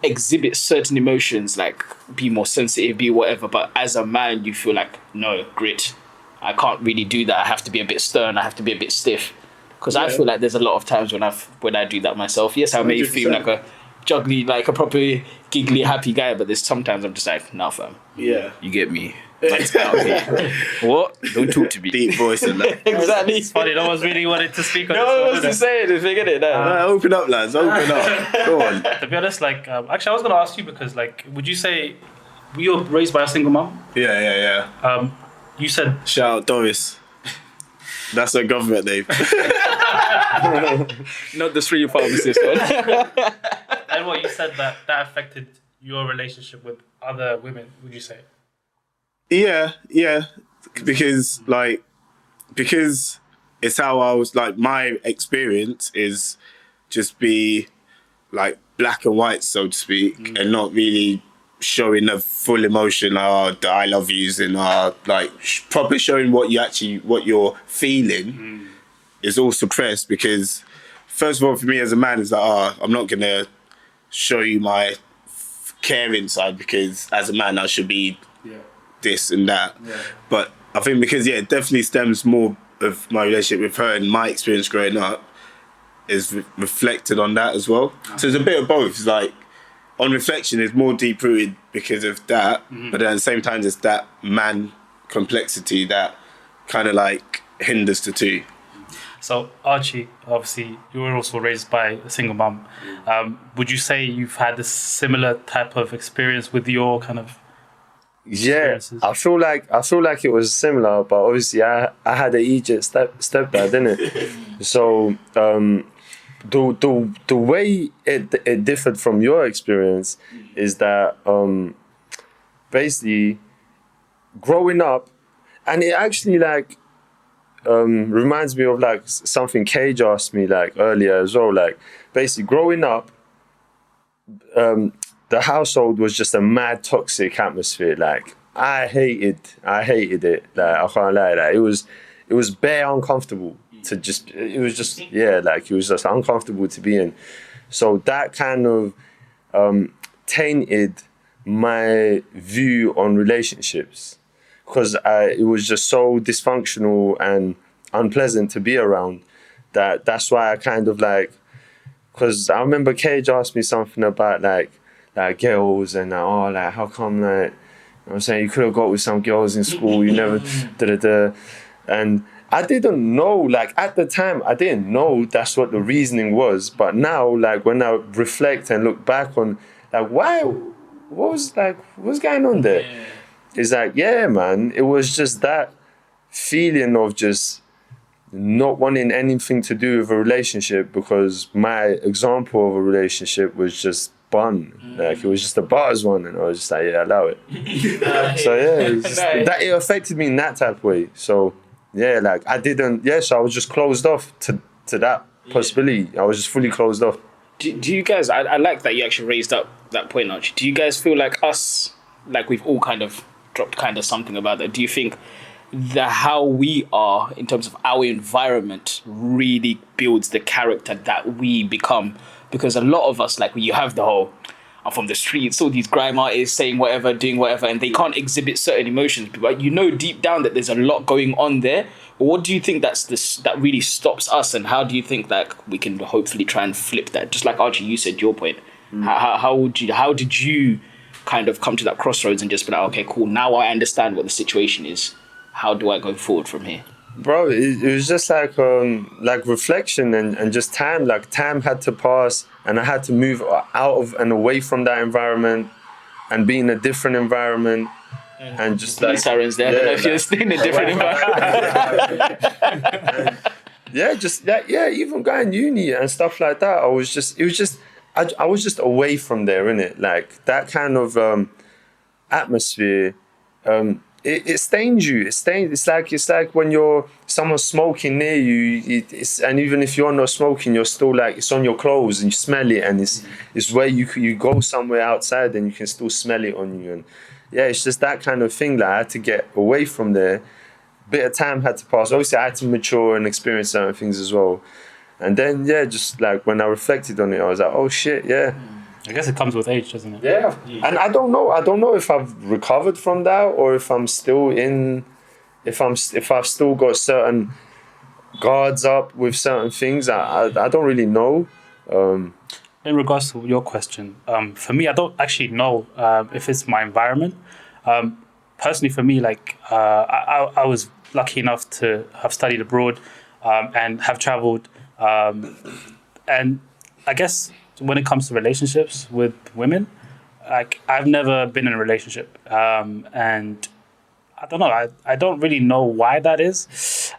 exhibit certain emotions, like be more sensitive, be whatever, but as a man you feel like, no, grit, I can't really do that. I have to be a bit stern, I have to be a bit stiff, because I feel like there's a lot of times when I do that myself. Yes, I may 100%. Feel like a juggly, like a proper giggly happy guy, but there's sometimes I'm just like, nah fam, you get me, lights out here. What? Don't talk to me. Deep voice in that. Exactly. It's funny, no one's really wanted to speak on no one wants to say it, figured it out. Open up, lads, open up. Go on. To be honest, like, actually I was going to ask you because, like, would you say you were raised by a single mum? Yeah. You said... Shout out Doris. That's her government name. Not the street pharmacist one. And what you said that affected your relationship with other women, would you say? Yeah. Because it's how I was, like, my experience is just be like black and white, so to speak, and not really showing a full emotion, the I love yous, and like properly showing what you're feeling is all suppressed. Because first of all, for me as a man, it's like, I'm not gonna show you my caring side because as a man I should be this and that. But I think because it definitely stems more of my relationship with her and my experience growing up is reflected on that as well. So it's a bit of both. It's like, on reflection, it's more deep rooted because of that, but then at the same time, there's that man complexity that kind of like hinders the two. So Archie, obviously, you were also raised by a single mum. Would you say you've had a similar type of experience with your kind of experiences? I feel like it was similar, but obviously I had an Egypt stepdad, didn't it? So the way it differed from your experience is that basically growing up, and it actually like reminds me of like something Cage asked me like earlier as well. Like basically growing up, the household was just a mad toxic atmosphere. Like I hated it. Like I can't lie. Like it was bare uncomfortable to just. It was just uncomfortable to be in. So that kind of tainted my view on relationships, because it was just so dysfunctional and unpleasant to be around. That's why I kind of like. Because I remember Cage asked me something about like girls and like how come like, you know what I'm saying, you could have got with some girls in school, you never and I didn't know, like at the time I didn't know that's what the reasoning was, but now like when I reflect and look back on like what's going on there? It's like, yeah man, it was just that feeling of just not wanting anything to do with a relationship, because my example of a relationship was just bun. Like it was just a bars one, and I was just like, yeah, allow it. So yeah, it affected me in that type of way. So yeah, like so I was just closed off to that possibility. I was just fully closed off. Do you guys, I like that you actually raised up that point, Archie. Do you guys feel like us, like we've all kind of dropped kind of something about that? Do you think how we are in terms of our environment really builds the character that we become. Because a lot of us, like, you have the whole, I'm from the streets, all these grime artists saying whatever, doing whatever, and they can't exhibit certain emotions. But you know deep down that there's a lot going on there. What do you think that really stops us, and how do you think that we can hopefully try and flip that? Just like Archie, you said your point. How did you kind of come to that crossroads and just be like, okay, cool, now I understand what the situation is. How do I go forward from here? Bro, it was just like reflection and just time. Like, time had to pass, and I had to move out of and away from that environment and be in a different environment. And just like sirens there. I don't know if you're still in a different environment. Even going uni and stuff like that. I was just away from there, innit? Like, that kind of atmosphere. It stains you. It's like when someone's smoking near you. And even if you're not smoking, you're still like, it's on your clothes and you smell it. And it's where you go somewhere outside and you can still smell it on you. And yeah, it's just that kind of thing. Like, I had to get away from there. Bit of time had to pass. Obviously, I had to mature and experience certain things as well. And then just like when I reflected on it, I was like, oh shit, yeah. I guess it comes with age, doesn't it? Yeah. And I don't know if I've recovered from that, or if I'm still if I've still got certain guards up with certain things. I don't really know. In regards to your question, for me, I don't actually know if it's my environment. Personally, for me, like, I was lucky enough to have studied abroad and have traveled. And I guess when it comes to relationships with women, like, I've never been in a relationship. And I don't know. I don't really know why that is.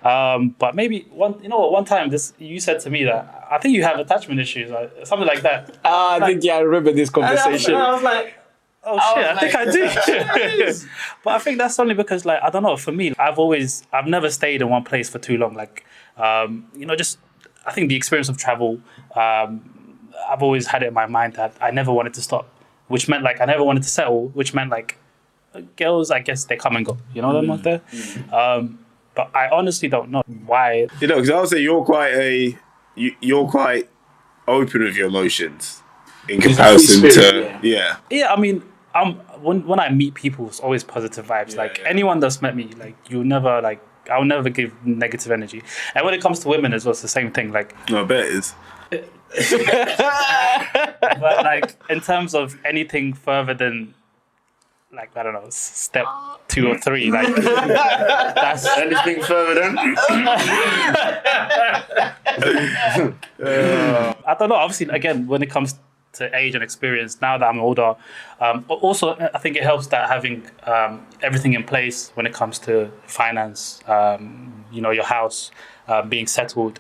But maybe one time you said to me that I think you have attachment issues, something like that. I think I remember this conversation. I was like, oh shit, I think I do. But I think that's only because, like, I don't know. For me, I've never stayed in one place for too long. Like, just I think the experience of travel. I've always had it in my mind that I never wanted to stop, which meant, like, I never wanted to settle, which meant, like, girls, I guess they come and go. You know them out there. But I honestly don't know why. Because I would say you're quite open with your emotions in comparison to Yeah, I mean, when I meet people, it's always positive vibes. Anyone that's met me, like, I'll never give negative energy. And when it comes to women as well, it's the same thing. Like, no, I bet it is. But, like, in terms of anything further than, like, I don't know, step 2 or 3, like, that's anything further than. I don't know. Obviously, again, when it comes to age and experience, now that I'm older, also I think it helps that having everything in place when it comes to finance, your house, being settled.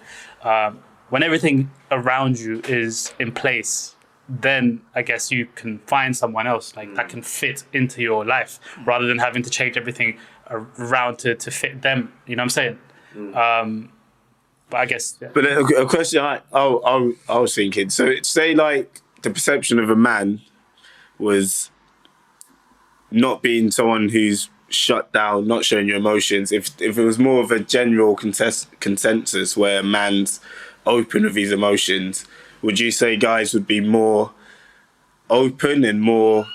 When everything around you is in place, then I guess you can find someone else like that can fit into your life rather than having to change everything around to fit them. You know what I'm saying? But I guess. Yeah. But a question I was thinking. So say like the perception of a man was not being someone who's shut down, not showing your emotions. If it was more of a general consensus where a man's open with his emotions, would you say guys would be more open and more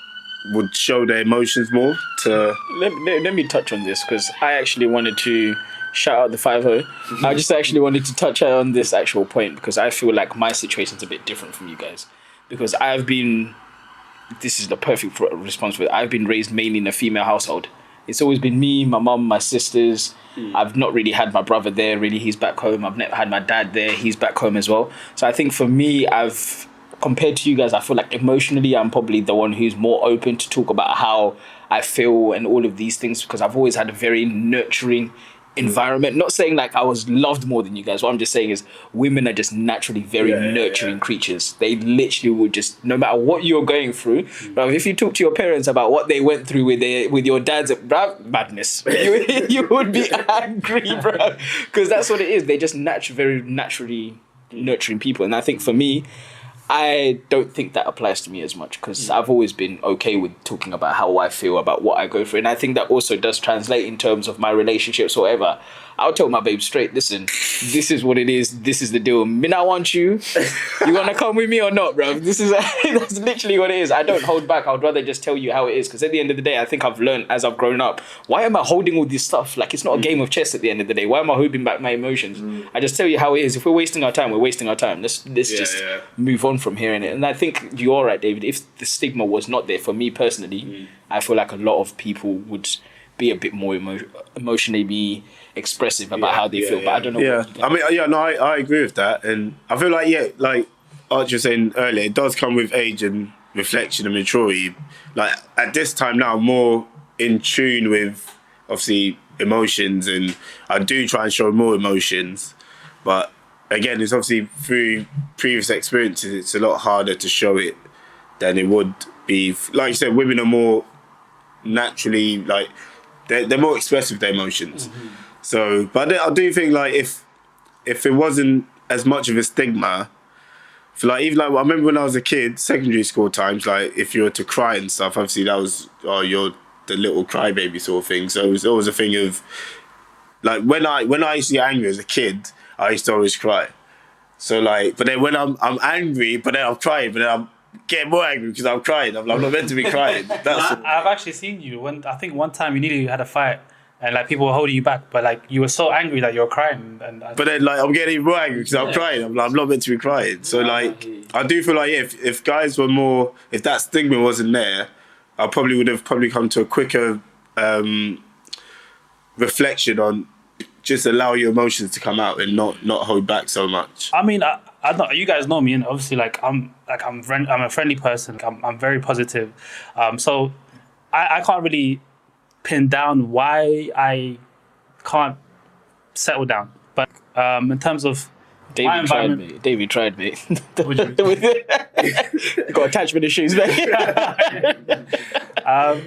would show their emotions more? Let me touch on this because I actually wanted to shout out the 5-0. I just actually wanted to touch on this actual point because I feel like my situation's a bit different from you guys because this is the perfect response for it. I've been raised mainly in a female household. It's always been me, my mum, my sisters. I've not really had my brother there, really. He's back home. I've never had my dad there. He's back home as well. So I think for me, compared to you guys, I feel like emotionally, I'm probably the one who's more open to talk about how I feel and all of these things because I've always had a very nurturing environment. Not saying like I was loved more than you guys. What I'm just saying is women are just naturally very nurturing creatures. They literally would just, no matter what you're going through, but if you talk to your parents about what they went through with your dad's madness, you would be angry, bro. Because that's what it is. They're just very naturally nurturing people. And I think for me, I don't think that applies to me as much because I've always been okay with talking about how I feel about what I go through. And I think that also does translate in terms of my relationships or whatever. I'll tell my babe straight, listen, this is what it is. This is the deal. Me, I want you. You want to come with me or not, bro? This is that's literally what it is. I don't hold back. I would rather just tell you how it is. Because at the end of the day, I think I've learned as I've grown up, why am I holding all this stuff? Like, it's not a game of chess at the end of the day. Why am I holding back my emotions? I just tell you how it is. If we're wasting our time, we're wasting our time. Let's just move on from here. And I think you're right, David. If the stigma was not there, for me personally, I feel like a lot of people would be a bit more emotionally expressive about how they feel. But I don't know. Yeah, I mean, I agree with that. And I feel like, like Archie was saying earlier, it does come with age and reflection and maturity. Like, at this time now, I'm more in tune with, obviously, emotions, and I do try and show more emotions. But again, it's obviously through previous experiences, it's a lot harder to show it than it would be. Like you said, women are more naturally, like, they're more expressive with their emotions. So, but I do think, like, if it wasn't as much of a stigma, for like, even like, I remember when I was a kid, secondary school times, like, if you were to cry and stuff, obviously that was, you're the little crybaby sort of thing. So it was always a thing of, like, when I used to get angry as a kid, I used to always cry. So, like, but then when I'm angry, but then I'm crying, but then I'm getting more angry because I'm crying. I'm not meant to be crying. I've actually seen you. I think one time you nearly had a fight and like people were holding you back, but like you were so angry that you were crying. But then like I'm getting even more angry because I'm crying. I'm not meant to be crying. So like I do feel like if guys were more, if that stigma wasn't there, I probably would have come to a quicker reflection on just allow your emotions to come out and not hold back so much. I mean, I don't, you guys know me, and obviously, I'm a friendly person. I'm very positive. So I can't really pin down why I can't settle down. But in terms of David tried, mate. Got attachment issues, mate.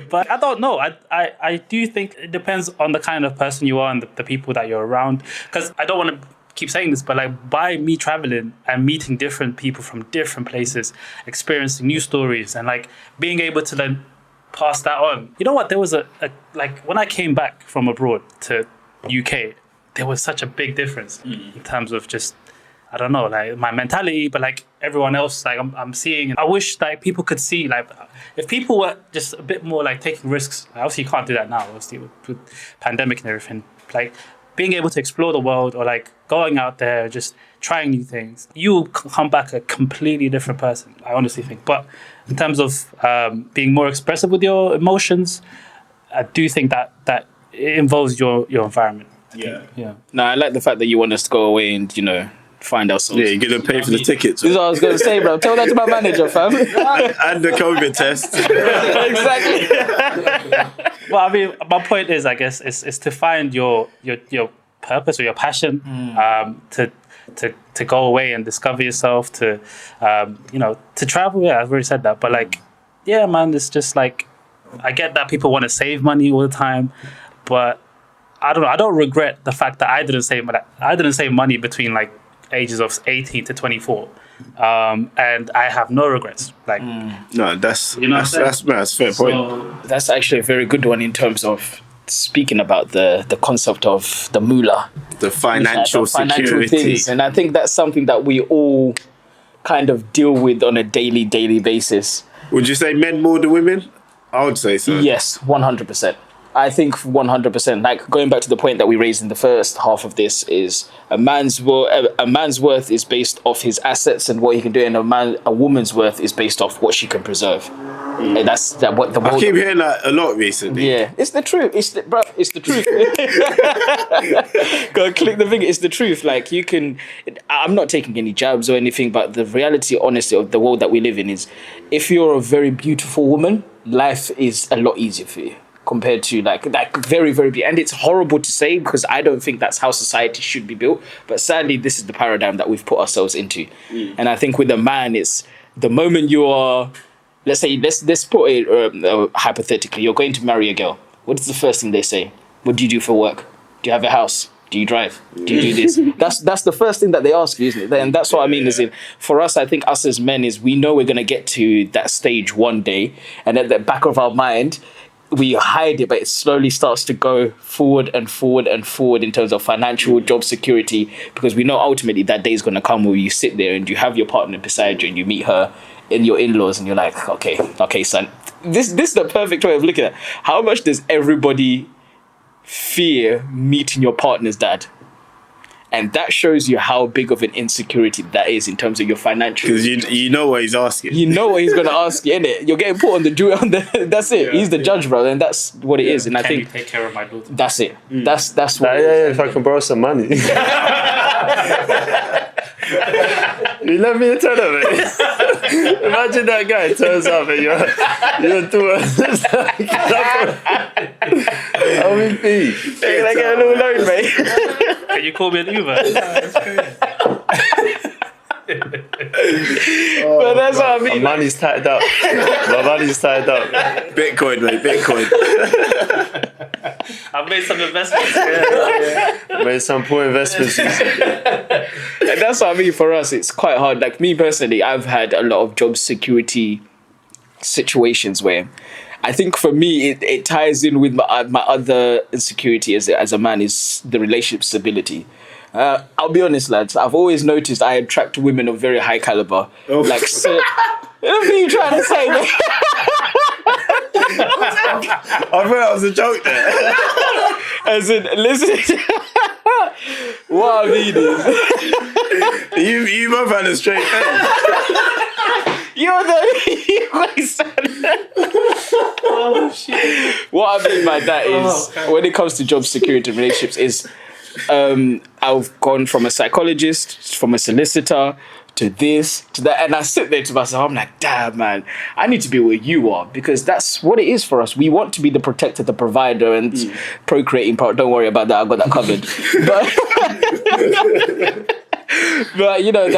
But I don't know. I do think it depends on the kind of person you are and the people that you're around. Because I don't want to keep saying this, but like by me traveling and meeting different people from different places, experiencing new stories, and like being able to then pass that on. You know what? There was a like when I came back from abroad to UK, there was such a big difference in terms of just, I don't know, like my mentality, but like everyone else, like I'm seeing. I wish like people could see, like if people were just a bit more like taking risks. Obviously, you can't do that now, obviously with pandemic and everything. Like being able to explore the world or like going out there, just trying new things, you'll come back a completely different person. I honestly think. But in terms of being more expressive with your emotions, I do think that it involves your environment. Yeah. No, I like the fact that you want us to go away and find ourselves. Yeah, you're gonna pay for the tickets. This is what I was gonna say, bro. Tell that to my manager, fam. And the COVID test. Exactly. Well, I mean, my point is, I guess, is to find your purpose or your passion, to go away and discover yourself, to travel. Yeah, I've already said that, but like, yeah, man, it's just like, I get that people want to save money all the time, but I don't know. I don't regret the fact that I didn't save money between like ages of 18 to 24, and I have no regrets. Like, no, that's a fair point. So that's actually a very good one in terms of speaking about the concept of the moolah, the financial security things, and I think that's something that we all kind of deal with on a daily basis. Would you say men more than women? I would say so. Yes, 100%. I think 100%. Like going back to the point that we raised in the first half of this, is a man's worth is based off his assets and what he can do, and a woman's worth is based off what she can preserve. And that's what the world. I keep hearing that a lot recently. Yeah, it's the truth. It's the truth. Go click the thing. It's the truth. Like you can. I'm not taking any jabs or anything, but the reality, honestly, of the world that we live in is, if you're a very beautiful woman, life is a lot easier for you compared to like very, very, and it's horrible to say because I don't think that's how society should be built. But sadly, this is the paradigm that we've put ourselves into. And I think with a man, it's the moment you are, let's put it hypothetically, you're going to marry a girl. What is the first thing they say? What do you do for work? Do you have a house? Do you drive? Do you do this? That's the first thing that they ask you, isn't it? And that's what I mean. Is in for us, I think us as men is we know we're gonna get to that stage one day, and at the back of our mind, we hide it, but it slowly starts to go forward and forward and forward in terms of financial job security, because we know ultimately that day is gonna come where you sit there and you have your partner beside you and you meet her in your in-laws and you're like, okay, son, this is the perfect way of looking at it. How much does everybody fear meeting your partner's dad? And that shows you how big of an insecurity that is in terms of your financial. Because you know what he's asking. You know what he's going to ask you, innit? You're getting put on the that's it. He's the judge, brother, and that's what it is. And I Can you think take care of my daughter? that's it. That's what. If I can borrow some money. You let me tell him it. Imagine that guy turns up and you're doing How we be? Can I get a little loan, mate? Can you call me an Uber? But that's what I mean. My money's tied up. Bitcoin, mate, Bitcoin. I've made some investments. Made some poor investments. And that's what I mean for us. It's quite hard. Like me personally, I've had a lot of job security situations where I think for me it ties in with my other insecurity as a man is the relationship stability. I'll be honest, lads. I've always noticed I attract women of very high caliber. Oh. Like, so, what are you trying to say, man? I thought that was a joke there. As in, listen. What I mean is, You both had a straight face. you're Oh shit! what I mean by that is, when it comes to job security and relationships, is I've gone from a psychologist, from a solicitor, to this, to that, and I sit there to myself, I'm like, damn, man, I need to be where you are, because that's what it is for us. We want to be the protector, the provider, and procreating part. Don't worry about that, I've got that covered. But you know,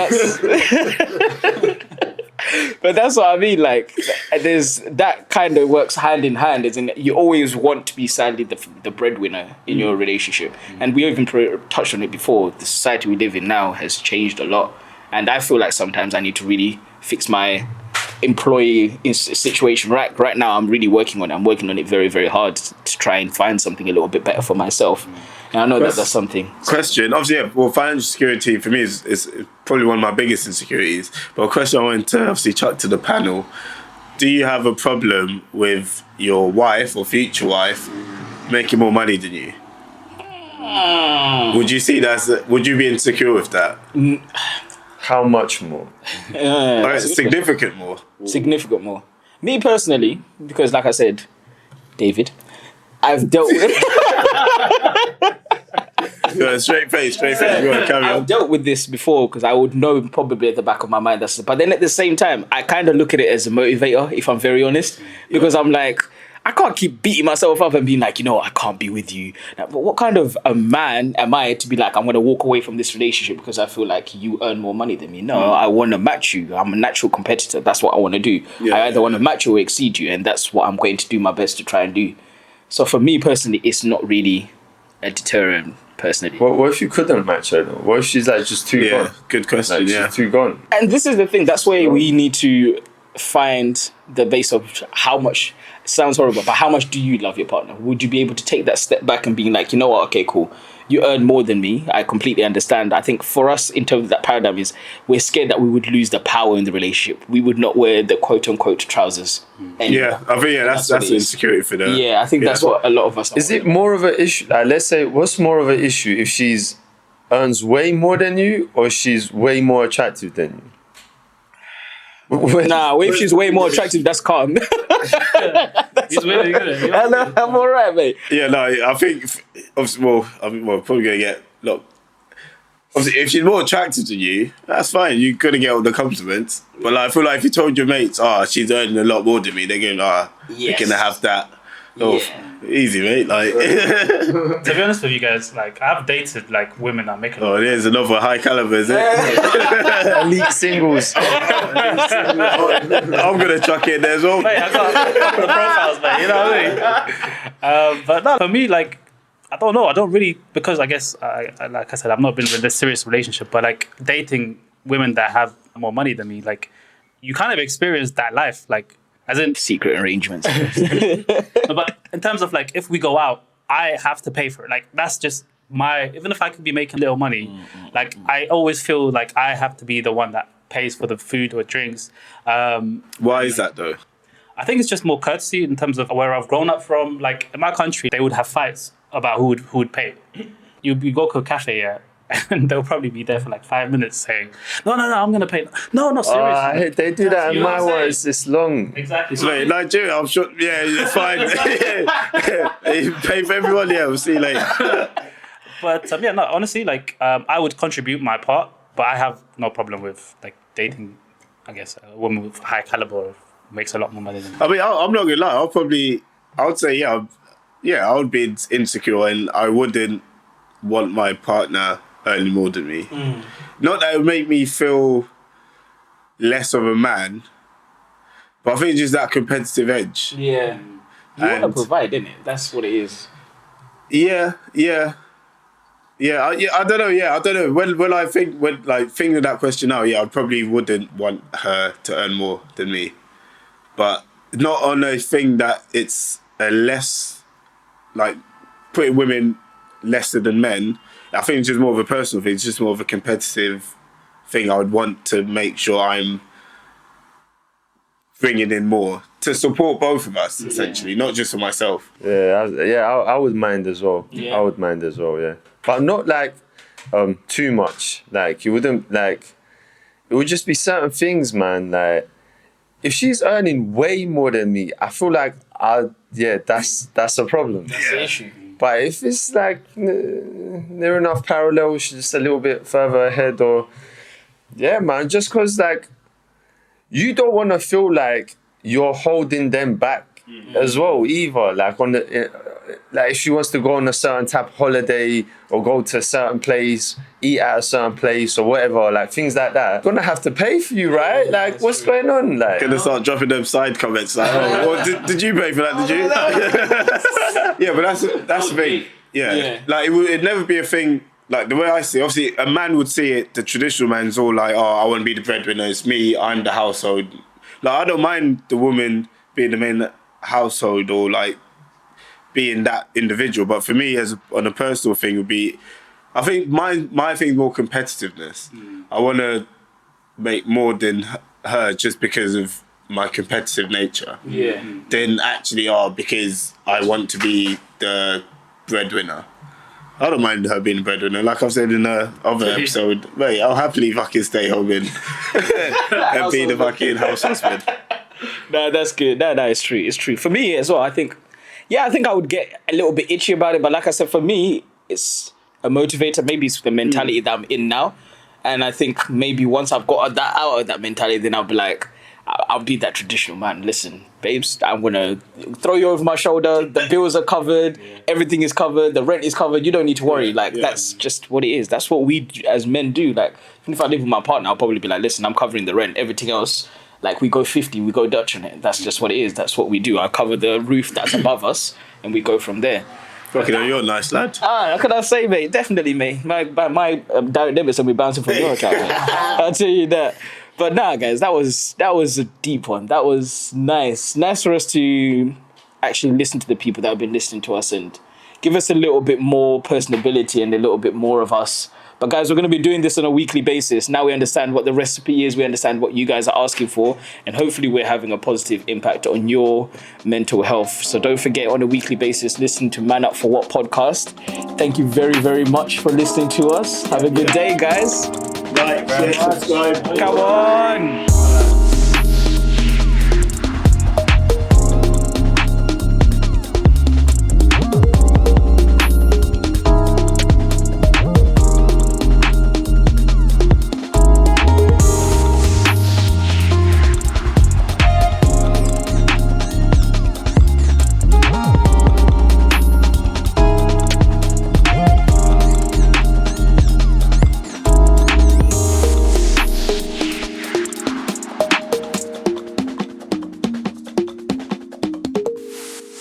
but that's what I mean. Like, there's that kind of works hand in hand. Is in you always want to be sadly the breadwinner in your relationship, and we even touched on it before. The society we live in now has changed a lot, and I feel like sometimes I need to really fix my employee situation. Right now, I'm really working on it. I'm working on it very, very hard to try and find something a little bit better for myself. And I know that's something. Question. Obviously, yeah, well, financial security for me is probably one of my biggest insecurities. But a question I wanted to obviously chuck to the panel. Do you have a problem with your wife or future wife making more money than you? Would you see that? Would you be insecure with that? How much more? Significant more. Significant more. Me personally, because like I said, David, I've dealt with Straight face. Go on, carry I've on. dealt with this before, because I would know probably at the back of my mind but then at the same time I kind of look at it as a motivator, if I'm very honest, because I'm like, I can't keep beating myself up and being like, you know, I can't be with you. Like, but what kind of a man am I to be like, I'm going to walk away from this relationship because I feel like you earn more money than me? No, I want to match you. I'm a natural competitor. That's what I want to do. I either want to match you or exceed you, and that's what I'm going to do my best to try and do. So for me personally, it's not really a deterrent. Personally, what if you couldn't match her though? What if she's like just too gone? Good question. Like, she's too gone. And this is the thing. That's where we need to find the base of how much. It sounds horrible, but how much do you love your partner? Would you be able to take that step back and being like, you know what? Okay, cool. You earn more than me. I completely understand. I think for us, in terms of that paradigm, is we're scared that we would lose the power in the relationship. We would not wear the quote unquote trousers anymore. Yeah, I think that's the insecurity for that. Yeah, I think that's what a lot of us. Is it more of an issue? Let's say, what's more of an issue if she's earns way more than you, or she's way more attractive than you? Nah, if she's way more attractive, that's calm. He's really good. I'm all right, mate. Yeah, no, I think obviously, we're probably gonna get obviously, if she's more attractive to you, that's fine. You're gonna get all the compliments. But like, I feel like if you told your mates, she's earning a lot more than me, they're going, you're gonna have that. Easy, mate. Like, To be honest with you guys, like, I've dated like women that make a lot. there's another high caliber, is it? Elite singles. I'm gonna chuck it in there as well. Mate, I got a couple of profiles, mate. You know what I mean? But no, for me, like, I don't know. I don't really, because I guess, like I said, I've not been in a serious relationship, but like dating women that have more money than me, like you kind of experience that life, like as in Secret arrangements. no, but in terms of like if we go out, I have to pay for it. Like that's just even if I could be making little money, like I always feel like I have to be the one that pays for the food or drinks. Why is that though? I think it's just more courtesy in terms of where I've grown up from. Like in my country, they would have fights about who would pay. You go to a cafe, yeah, and they'll probably be there for like 5 minutes saying, no, I'm going to pay. No, seriously. They do that in my words. It's long. Exactly. So, in Nigeria, I'm sure, yeah, it's fine. You pay for everyone, yeah, we'll see you later. But yeah, no, honestly, like I would contribute my part, but I have no problem with like dating, I guess, a woman with high caliber makes a lot more money than me. I mean, I'm not gonna lie. I would say, I would be insecure, and I wouldn't want my partner earning more than me. Not that it would make me feel less of a man, but I think it's just that competitive edge. Yeah. You want to provide, innit? That's what it is. Yeah. I don't know. Yeah, I don't know. When I think thinking of that question now, I probably wouldn't want her to earn more than me, but not on a thing that it's a less like putting women lesser than men. I think it's just more of a personal thing. It's just more of a competitive thing. I would want to make sure I'm bringing in more to support both of us, essentially, not just for myself. I would mind as well. Yeah. I would mind as well, yeah. But not like too much. Like you wouldn't like. It would just be certain things, man. Like if she's earning way more than me, I feel like that's a problem. That's the issue. But if it's like near enough parallel, she's just a little bit further ahead, or man, just cause like you don't want to feel like you're holding them back as well either. Like on the like if she wants to go on a certain type of holiday or go to a certain place, eat at a certain place or whatever, like things like that, gonna have to pay for you, right? Like what's going on? Like Gonna start dropping them side comments like, did you pay for that? Did you? Yeah, but that's the thing. Yeah. Like it'd never be a thing. Like the way I see it, obviously a man would see it, the traditional man's all like, I want to be the breadwinner, it's me, I'm the household. Like I don't mind the woman being the main household or like being that individual, but for me on a personal thing would be, I think my thing is more competitiveness. I want to make more than her just because of my competitive nature. Yeah. Than actually because I want to be the breadwinner. I don't mind her being a breadwinner. Like I've said in the other episode, mate, I'll happily fucking stay home and be the fucking house husband. No, that's good. That is true. It's true. For me as well, I think I would get a little bit itchy about it. But like I said, for me, it's a motivator. Maybe it's the mentality that I'm in now. And I think maybe once I've got that out of that mentality, then I'll be like, I'll be that traditional man. Listen, babes, I'm going to throw you over my shoulder. The bills are covered. Everything is covered. The rent is covered. You don't need to worry. That's just what it is. That's what we as men do. Like, even if I live with my partner, I'll probably be like, listen, I'm covering the rent. Everything else, like we go 50, we go Dutch on it. That's just what it is. That's what we do. I cover the roof that's above us and we go from there. Fucking hell, you're a nice lad. What can I say, mate? Definitely, mate. My direct debits will be bouncing from your account, mate. I'll tell you that. But nah, guys, that was a deep one. That was nice. Nice for us to actually listen to the people that have been listening to us and give us a little bit more personability and a little bit more of us. But guys, we're going to be doing this on a weekly basis. Now we understand what the recipe is. We understand what you guys are asking for. And hopefully we're having a positive impact on your mental health. So don't forget, on a weekly basis, listen to Man Up For What podcast. Thank you very, very much for listening to us. Have a good day, guys. Right, subscribe. Come on.